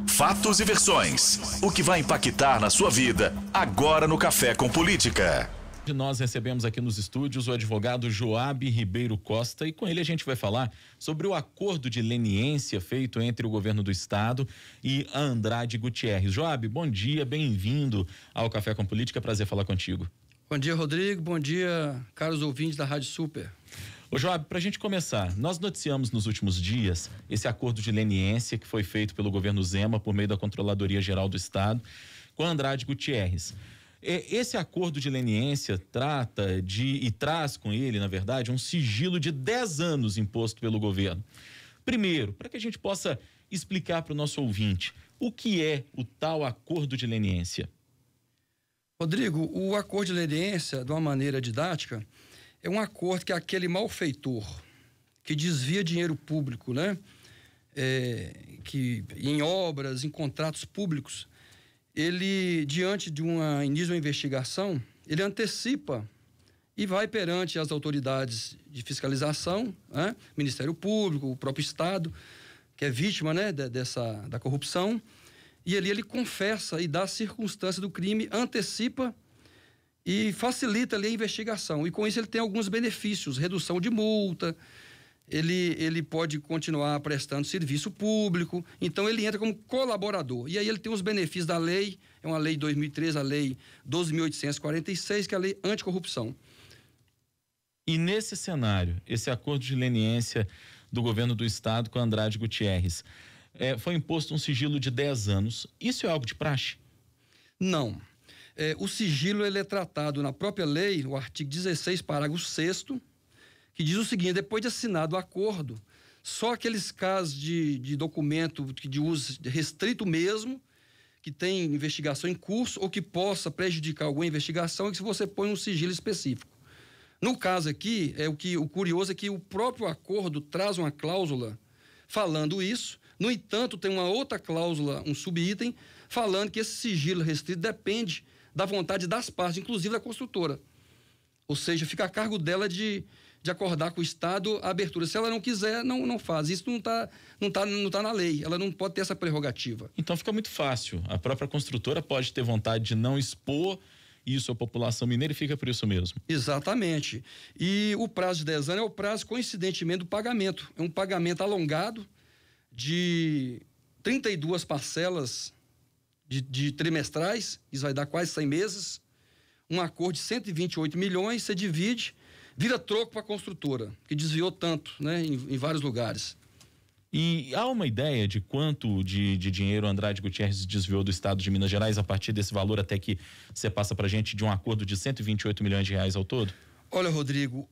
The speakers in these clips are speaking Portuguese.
Fatos e versões. O que vai impactar na sua vida agora no Café com Política. Nós recebemos aqui nos estúdios o advogado Joabe Ribeiro Costa e com ele a gente vai falar sobre o acordo de leniência feito entre o governo do estado e a Andrade Gutierrez. Joabe, bom dia, bem-vindo ao Café com Política, prazer falar contigo. Bom dia, Rodrigo, bom dia, caros ouvintes da Rádio Super. Ô Joabe, pra gente começar, nós noticiamos nos últimos dias esse acordo de leniência que foi feito pelo governo Zema por meio da Controladoria Geral do Estado com a Andrade Gutierrez. Esse acordo de leniência trata e traz com ele, na verdade, um sigilo de 10 anos imposto pelo governo. Primeiro, para que a gente possa explicar para o nosso ouvinte o que é o tal acordo de leniência. Rodrigo, o acordo de leniência, de uma maneira didática, é um acordo que aquele malfeitor que desvia dinheiro público, né? Que em obras, em contratos públicos, ele, diante de início de uma investigação, ele antecipa e vai perante as autoridades de fiscalização, né? Ministério Público, o próprio Estado, que é vítima, né, da corrupção, e ali ele confessa e dá a circunstância do crime, antecipa e facilita ali a investigação. E com isso ele tem alguns benefícios, redução de multa, ele pode continuar prestando serviço público, então ele entra como colaborador. E aí ele tem os benefícios da lei, é uma lei de 2003, a lei 12.846, que é a lei anticorrupção. E nesse cenário, esse acordo de leniência do governo do estado com a Andrade Gutierrez, foi imposto um sigilo de 10 anos. Isso é algo de praxe? Não. O sigilo ele é tratado na própria lei, o artigo 16, parágrafo 6º, que diz o seguinte: depois de assinado o acordo, só aqueles casos de documento de uso restrito mesmo, que tem investigação em curso ou que possa prejudicar alguma investigação, é que você põe um sigilo específico. No caso aqui, o curioso é que o próprio acordo traz uma cláusula falando isso. No entanto, tem uma outra cláusula, um subitem, falando que esse sigilo restrito depende da vontade das partes, inclusive da construtora. Ou seja, fica a cargo dela de acordar com o Estado a abertura. Se ela não quiser, não faz. Isso não tá na lei. Ela não pode ter essa prerrogativa. Então fica muito fácil. A própria construtora pode ter vontade de não expor isso à população mineira e fica por isso mesmo. Exatamente. E o prazo de 10 anos é o prazo coincidentemente do pagamento. É um pagamento alongado de 32 parcelas de trimestrais. Isso vai dar quase 100 meses. Um acordo de 128 milhões, você divide, vira troco para a construtora, que desviou tanto, né, em vários lugares. E há uma ideia de quanto de dinheiro Andrade Gutierrez desviou do estado de Minas Gerais a partir desse valor até que você passa para a gente de um acordo de 128 milhões de reais ao todo? Olha, Rodrigo,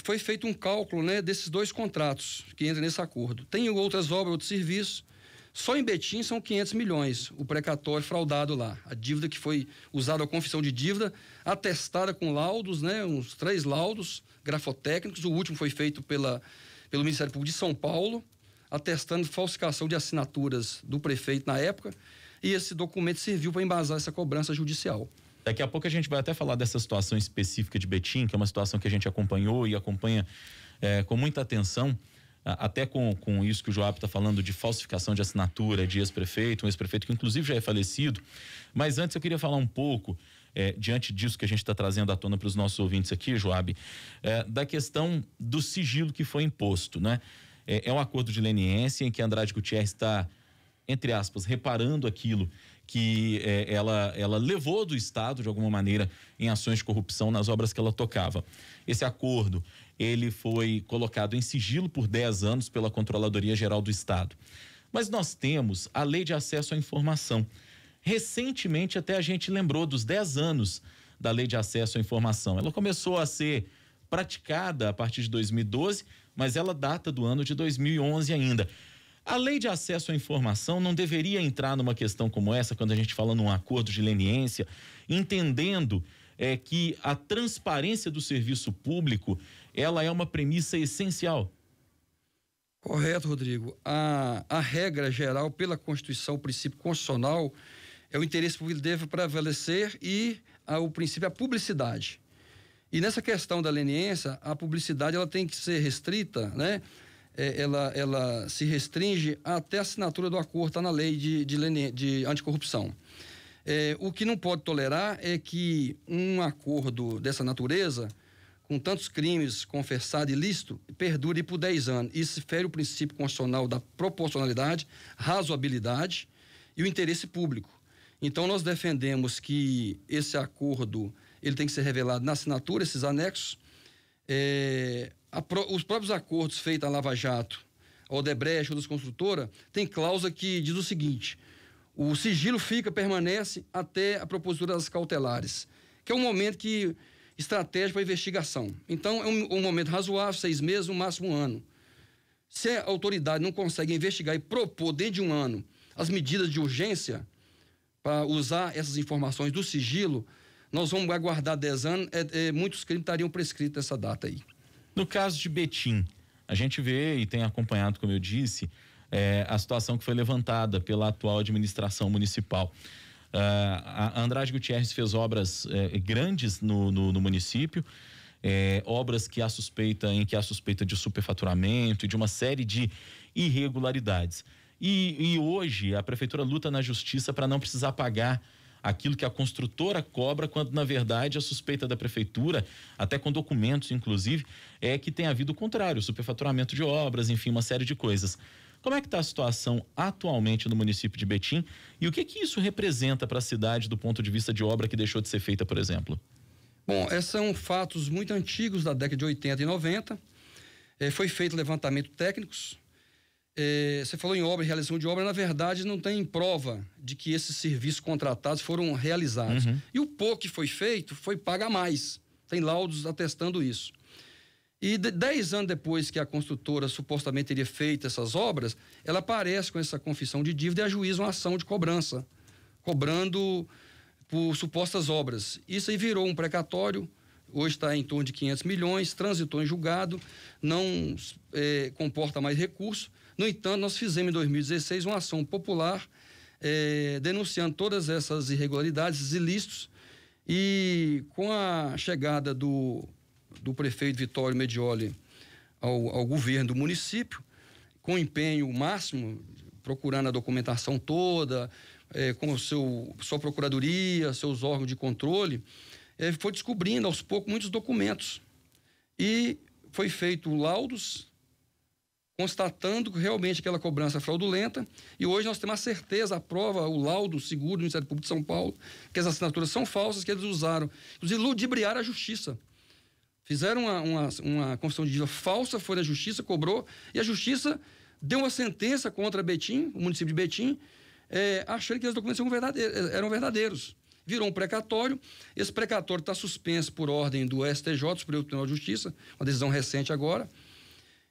foi feito um cálculo, né, desses dois contratos que entram nesse acordo. Tem outras obras, outros serviços. Só em Betim são 500 milhões, o precatório fraudado lá. A dívida que foi usada, a confissão de dívida, atestada com laudos, né? Uns 3 laudos grafotécnicos. O último foi feito pelo Ministério Público de São Paulo, atestando falsificação de assinaturas do prefeito na época. E esse documento serviu para embasar essa cobrança judicial. Daqui a pouco a gente vai até falar dessa situação específica de Betim, que é uma situação que a gente acompanhou e acompanha com muita atenção. Até com isso que o Joabe está falando de falsificação de assinatura de ex-prefeito, um ex-prefeito que inclusive já é falecido. Mas antes eu queria falar um pouco, diante disso que a gente está trazendo à tona para os nossos ouvintes aqui, Joabe, da questão do sigilo que foi imposto, né? É um acordo de leniência em que Andrade Gutierrez está, entre aspas, reparando aquilo que ela levou do Estado, de alguma maneira, em ações de corrupção nas obras que ela tocava. Esse acordo, ele foi colocado em sigilo por 10 anos pela Controladoria Geral do Estado. Mas nós temos a Lei de Acesso à Informação. Recentemente, até a gente lembrou dos 10 anos da Lei de Acesso à Informação. Ela começou a ser praticada a partir de 2012, mas ela data do ano de 2011 ainda. A Lei de Acesso à Informação não deveria entrar numa questão como essa, quando a gente fala num acordo de leniência, entendendo que a transparência do serviço público, ela é uma premissa essencial. Correto, Rodrigo. A regra geral, pela Constituição, o princípio constitucional, é o interesse público que deve prevalecer e o princípio é a publicidade. E nessa questão da leniência, a publicidade ela tem que ser restrita, né? ela se restringe até a assinatura do acordo, está na lei de anticorrupção. O que não pode tolerar é que um acordo dessa natureza, com tantos crimes confessados e ilícitos, perdure por 10 anos. Isso fere o princípio constitucional da proporcionalidade, razoabilidade e o interesse público. Então, nós defendemos que esse acordo ele tem que ser revelado na assinatura, esses anexos. Os próprios acordos feitos à Lava Jato, a Odebrecht, outras construtoras, tem cláusula que diz o seguinte: o sigilo permanece até a propositura das cautelares, que é um momento estratégico para a investigação. Então, é um momento razoável, 6 meses, no máximo 1 ano. Se a autoridade não consegue investigar e propor dentro de 1 ano as medidas de urgência para usar essas informações do sigilo, nós vamos aguardar 10 anos, muitos crimes estariam prescritos nessa data aí. No caso de Betim, a gente vê e tem acompanhado, como eu disse, a situação que foi levantada pela atual administração municipal. A Andrade Gutierrez fez obras grandes no município, obras em que há suspeita de superfaturamento e de uma série de irregularidades. E hoje a prefeitura luta na justiça para não precisar pagar aquilo que a construtora cobra, quando na verdade a suspeita da prefeitura, até com documentos inclusive, é que tem havido o contrário, superfaturamento de obras, enfim, uma série de coisas. Como é que está a situação atualmente no município de Betim e o que isso representa para a cidade do ponto de vista de obra que deixou de ser feita, por exemplo? Bom, esses são fatos muito antigos da década de 80 e 90. Foi feito levantamento técnicos. Você falou em obra, realização de obra, na verdade não tem prova de que esses serviços contratados foram realizados. Uhum. E o pouco que foi feito foi pago a mais. Tem laudos atestando isso. E 10 anos depois que a construtora supostamente teria feito essas obras, ela aparece com essa confissão de dívida e ajuiza uma ação de cobrança, cobrando por supostas obras. Isso aí virou um precatório, hoje está em torno de 500 milhões, transitou em julgado, não comporta mais recurso. No entanto, nós fizemos em 2016 uma ação popular denunciando todas essas irregularidades, esses ilícitos, e com a chegada do prefeito Vitório Medioli ao governo do município, com empenho máximo, procurando a documentação toda, com sua procuradoria, seus órgãos de controle, foi descobrindo aos poucos muitos documentos. E foi feito laudos constatando realmente aquela cobrança fraudulenta, e hoje nós temos a certeza, a prova, o laudo seguro do Ministério Público de São Paulo, que as assinaturas são falsas, que eles usaram, inclusive ludibriaram a justiça. Fizeram uma confissão de dívida falsa, foi na justiça, cobrou, e a justiça deu uma sentença contra Betim, o município de Betim, achando que os documentos eram verdadeiros. Virou um precatório, esse precatório está suspenso por ordem do STJ, Superior Tribunal de Justiça, uma decisão recente agora,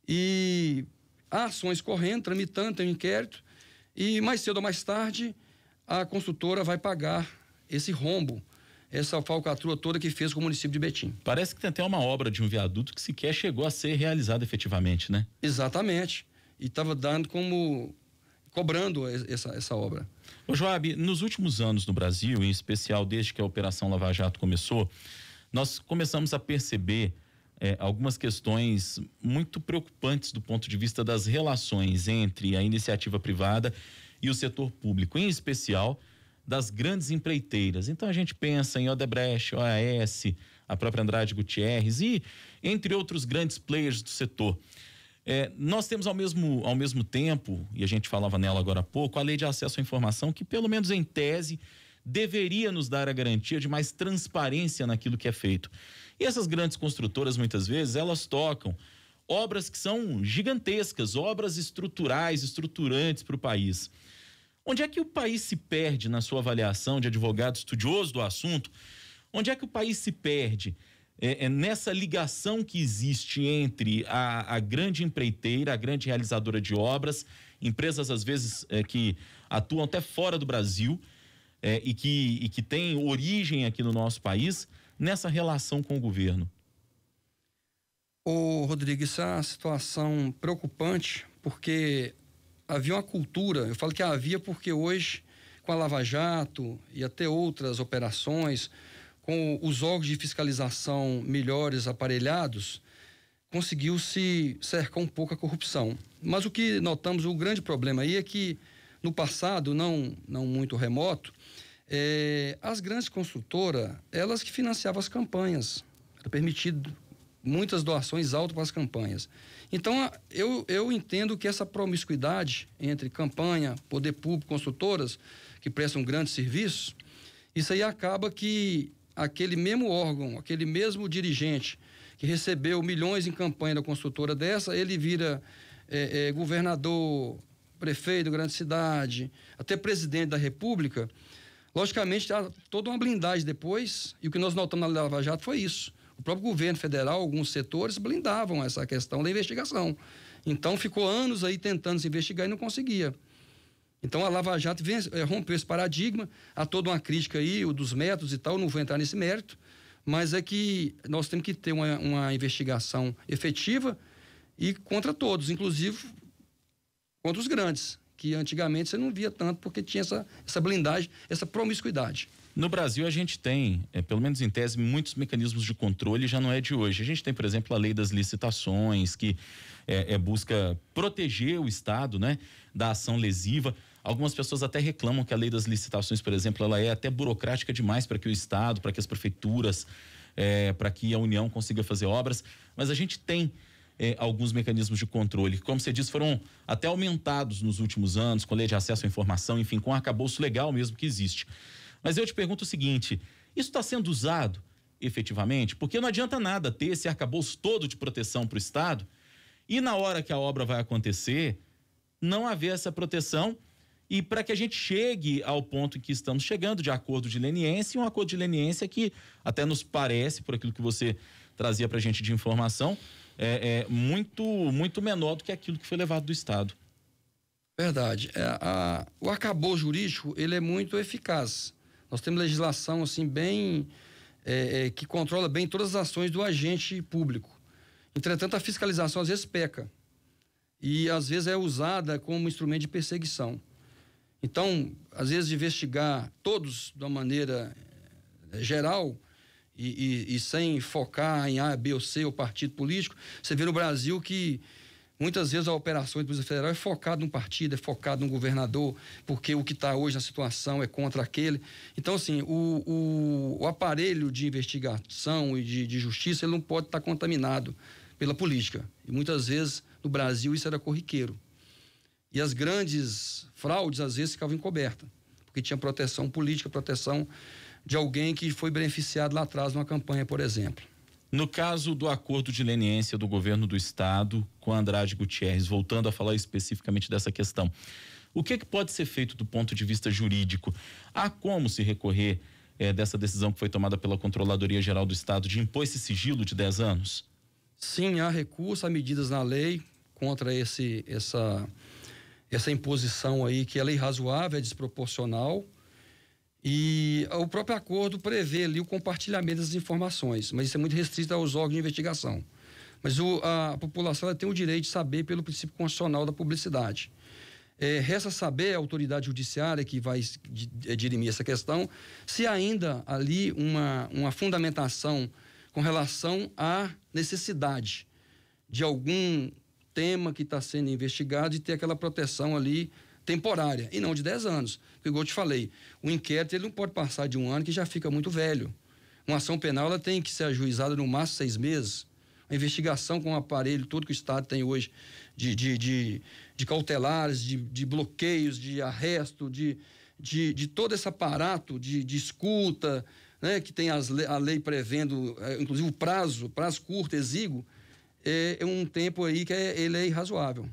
e há ações correndo, tramitando, tem um inquérito, e mais cedo ou mais tarde a construtora vai pagar esse rombo, essa falcatrua toda que fez com o município de Betim. Parece que tem até uma obra de um viaduto que sequer chegou a ser realizada efetivamente, né? Exatamente, e estava cobrando essa obra. Ô Joab, nos últimos anos no Brasil, em especial desde que a Operação Lava Jato começou, nós começamos a perceber algumas questões muito preocupantes do ponto de vista das relações entre a iniciativa privada e o setor público, em especial das grandes empreiteiras. Então a gente pensa em Odebrecht, OAS, a própria Andrade Gutierrez e entre outros grandes players do setor. Nós temos ao mesmo tempo, e a gente falava nela agora há pouco, a Lei de Acesso à Informação, que pelo menos em tese deveria nos dar a garantia de mais transparência naquilo que é feito. E essas grandes construtoras, muitas vezes, elas tocam obras que são gigantescas, obras estruturais, estruturantes para o país. Onde é que o país se perde na sua avaliação de advogado estudioso do assunto? Onde é que o país se perde nessa ligação que existe entre a grande empreiteira, a grande realizadora de obras, empresas às vezes que atuam até fora do Brasil e que têm origem aqui no nosso país, nessa relação com o governo? Rodrigo, isso é uma situação preocupante, porque havia uma cultura, eu falo que havia porque hoje, com a Lava Jato e até outras operações, com os órgãos de fiscalização melhores aparelhados, conseguiu se cercar um pouco a corrupção. Mas o que notamos, o grande problema aí é que no passado, não muito remoto, as grandes construtoras, elas que financiavam as campanhas. Era permitido muitas doações altas para as campanhas. Então, eu entendo que essa promiscuidade entre campanha, poder público, construtoras, que prestam grandes serviços, isso aí acaba que aquele mesmo órgão, aquele mesmo dirigente que recebeu milhões em campanha da construtora dessa, ele vira governador, prefeito da grande cidade, até presidente da República. Logicamente, há toda uma blindagem depois, e o que nós notamos na Lava Jato foi isso. O próprio governo federal, alguns setores, blindavam essa questão da investigação. Então, ficou anos aí tentando se investigar e não conseguia. Então, a Lava Jato rompeu esse paradigma. Há toda uma crítica aí, o dos métodos e tal, não vou entrar nesse mérito, mas é que nós temos que ter uma investigação efetiva e contra todos, inclusive contra os grandes, que antigamente você não via tanto porque tinha essa blindagem, essa promiscuidade. No Brasil, a gente tem, pelo menos em tese, muitos mecanismos de controle, já não é de hoje. A gente tem, por exemplo, a lei das licitações, que busca proteger o Estado, né, da ação lesiva. Algumas pessoas até reclamam que a lei das licitações, por exemplo, ela é até burocrática demais para que o Estado, para que as prefeituras, para que a União consiga fazer obras. Mas a gente tem alguns mecanismos de controle, como você disse, foram até aumentados nos últimos anos, com lei de acesso à informação, enfim, com arcabouço legal mesmo que existe. Mas eu te pergunto o seguinte, isso está sendo usado efetivamente? Porque não adianta nada ter esse arcabouço todo de proteção para o Estado e na hora que a obra vai acontecer, não haver essa proteção e para que a gente chegue ao ponto em que estamos chegando de acordo de leniência, um acordo de leniência que até nos parece, por aquilo que você trazia para a gente de informação, muito menor do que aquilo que foi levado do Estado. Verdade. O arcabouço jurídico, ele é muito eficaz. Nós temos legislação assim bem que controla bem todas as ações do agente público. Entretanto, a fiscalização às vezes peca e às vezes é usada como instrumento de perseguição. Então, às vezes investigar todos de uma maneira geral e sem focar em A, B ou C ou partido político, você vê no Brasil que muitas vezes a operação da Polícia Federal é focada num partido, é focada num governador, porque o que está hoje na situação é contra aquele. Então, assim, o aparelho de investigação e de justiça, ele não pode estar contaminado pela política. E muitas vezes, no Brasil, isso era corriqueiro. E as grandes fraudes, às vezes, ficavam encobertas, porque tinha proteção política, proteção de alguém que foi beneficiado lá atrás numa campanha, por exemplo. No caso do acordo de leniência do governo do Estado com Andrade Gutierrez, voltando a falar especificamente dessa questão, o que pode ser feito do ponto de vista jurídico? Há como se recorrer dessa decisão que foi tomada pela Controladoria Geral do Estado de impor esse sigilo de 10 anos? Sim, há recurso, há medidas na lei contra essa imposição aí, que ela é irrazoável, é desproporcional. E o próprio acordo prevê ali o compartilhamento das informações, mas isso é muito restrito aos órgãos de investigação. Mas a população ela tem o direito de saber pelo princípio constitucional da publicidade. Resta saber a autoridade judiciária que vai dirimir essa questão, se ainda ali uma fundamentação com relação à necessidade de algum tema que está sendo investigado e ter aquela proteção ali temporária, e não de 10 anos. Porque, igual eu te falei, o inquérito ele não pode passar de 1 ano, que já fica muito velho. Uma ação penal ela tem que ser ajuizada no máximo 6 meses. A investigação com o aparelho, tudo que o Estado tem hoje, de cautelares, de bloqueios, de arresto, de todo esse aparato de escuta, né, que tem a lei prevendo, inclusive o prazo curto, exíguo, é um tempo aí que ele é irrazoável.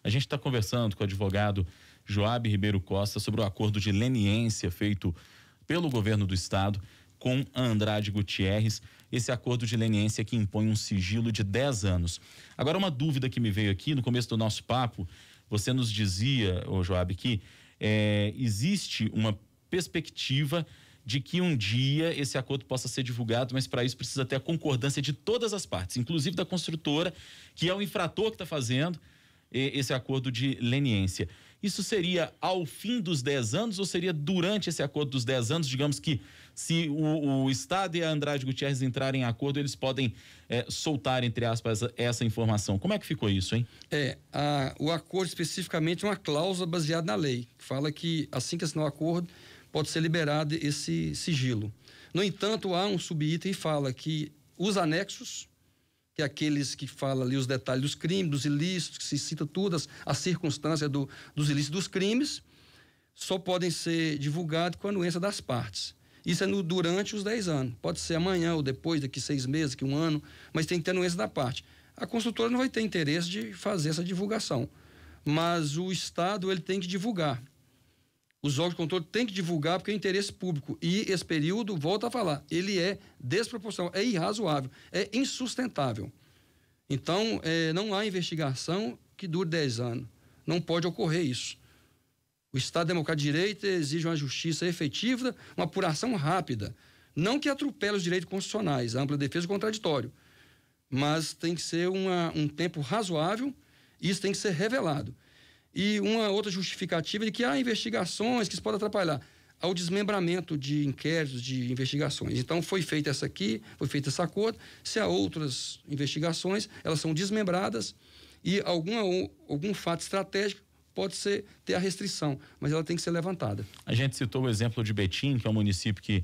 A gente está conversando com o advogado Joab Ribeiro Costa sobre o acordo de leniência feito pelo governo do Estado com Andrade Gutierrez, esse acordo de leniência que impõe um sigilo de 10 anos. Agora, uma dúvida que me veio aqui no começo do nosso papo, você nos dizia, Joab, que existe uma perspectiva de que um dia esse acordo possa ser divulgado, mas para isso precisa ter a concordância de todas as partes, inclusive da construtora, que é o infrator que está fazendo esse acordo de leniência. Isso seria ao fim dos 10 anos ou seria durante esse acordo dos 10 anos? Digamos que se o Estado e a Andrade Gutierrez entrarem em acordo, eles podem soltar, entre aspas, essa informação. Como é que ficou isso, hein? O acordo especificamente é uma cláusula baseada na lei, que fala que assim que assinar o acordo, pode ser liberado esse sigilo. No entanto, há um subitem que fala que os anexos, que é aqueles que falam ali os detalhes dos crimes, dos ilícitos, que se cita tudo, as circunstâncias dos ilícitos dos crimes, só podem ser divulgados com a anuência das partes. Isso é durante os 10 anos. Pode ser amanhã ou depois, daqui 6 meses, daqui 1 ano, mas tem que ter anuência da parte. A construtora não vai ter interesse de fazer essa divulgação, mas o Estado ele tem que divulgar. Os órgãos de controle têm que divulgar porque é interesse público. E esse período, volta a falar, ele é desproporcional, é irrazoável, é insustentável. Então, não há investigação que dure 10 anos. Não pode ocorrer isso. O Estado Democrático de Direito exige uma justiça efetiva, uma apuração rápida. Não que atropele os direitos constitucionais, a ampla defesa e o contraditório. Mas tem que ser um tempo razoável e isso tem que ser revelado. E uma outra justificativa de que há investigações que isso pode atrapalhar ao desmembramento de inquéritos, de investigações. Então, foi feita essa aqui, foi feito esse acordo. Se há outras investigações, elas são desmembradas e algum fato estratégico pode ter a restrição, mas ela tem que ser levantada. A gente citou o exemplo de Betim, que é um município que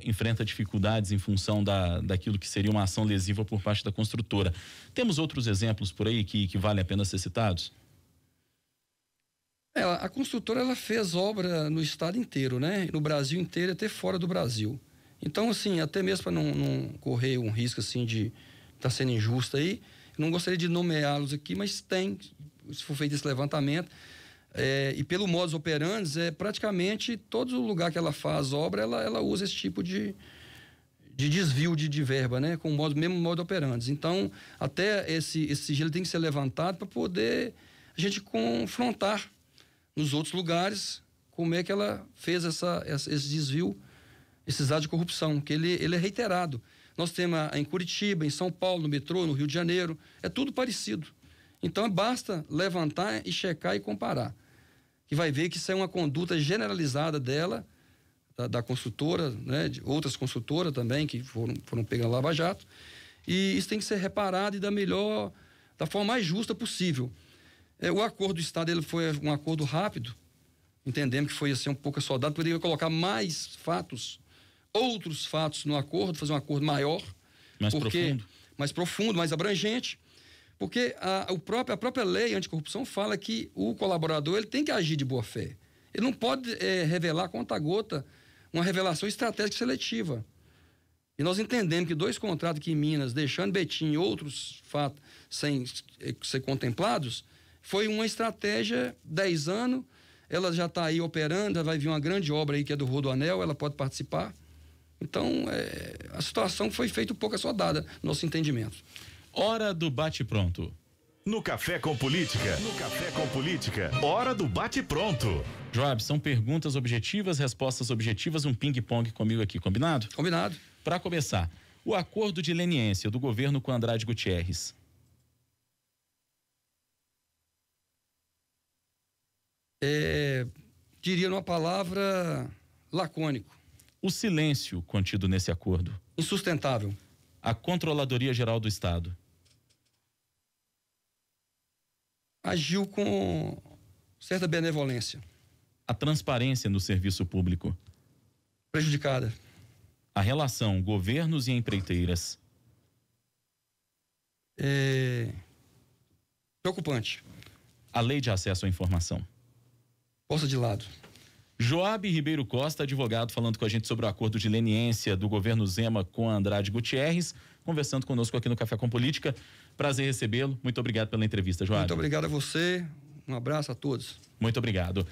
enfrenta dificuldades em função daquilo que seria uma ação lesiva por parte da construtora. Temos outros exemplos por aí que vale a pena ser citados? A construtora ela fez obra no estado inteiro, né? No Brasil inteiro e até fora do Brasil. Então, assim, até mesmo para não correr um risco assim de estar sendo injusto aí, não gostaria de nomeá-los aqui, mas se for feito esse levantamento, e pelo modus operandi, praticamente todo lugar que ela faz obra, ela usa esse tipo de desvio de verba, né? Com o mesmo modus operandi. Então, até esse sigilo tem que ser levantado para poder a gente confrontar nos outros lugares como é que ela fez esse desvio, esses atos de corrupção, que ele é reiterado. Nós temos em Curitiba, em São Paulo, no metrô, no Rio de Janeiro, é tudo parecido. Então, basta levantar e checar e comparar. Que vai ver que isso é uma conduta generalizada dela, da construtora, né, de outras construtoras também, que foram pegas na Lava Jato. E isso tem que ser reparado e da forma mais justa possível. O acordo do Estado ele foi um acordo rápido, entendemos que foi assim, um pouco assodado, poderia colocar mais fatos, outros fatos no acordo, fazer um acordo maior. Mais profundo, mais abrangente. Porque a própria lei anticorrupção fala que o colaborador ele tem que agir de boa fé. Ele não pode revelar conta-gota uma revelação estratégica seletiva. E nós entendemos que 2 contratos aqui em Minas, deixando Betim e outros fatos sem ser contemplados, foi uma estratégia 10 anos, ela já está aí operando, já vai vir uma grande obra aí que é do Rodoanel, ela pode participar. Então, a situação foi feita um pouco assodada, no nosso entendimento. Hora do bate-pronto. No Café com Política. Hora do bate-pronto. Joab, são perguntas objetivas, respostas objetivas, um ping-pong comigo aqui, combinado? Combinado. Para começar, o acordo de leniência do governo com Andrade Gutierrez. Diria numa palavra, lacônico. O silêncio contido nesse acordo. Insustentável. A Controladoria Geral do Estado. Agiu com certa benevolência. A transparência no serviço público. Prejudicada. A relação governos e empreiteiras. Preocupante. A lei de acesso à informação. Posta de lado. Joab Ribeiro Costa, advogado, falando com a gente sobre o acordo de leniência do governo Zema com Andrade Gutierrez, conversando conosco aqui no Café com Política. Prazer recebê-lo. Muito obrigado pela entrevista, Joab. Muito obrigado a você. Um abraço a todos. Muito obrigado.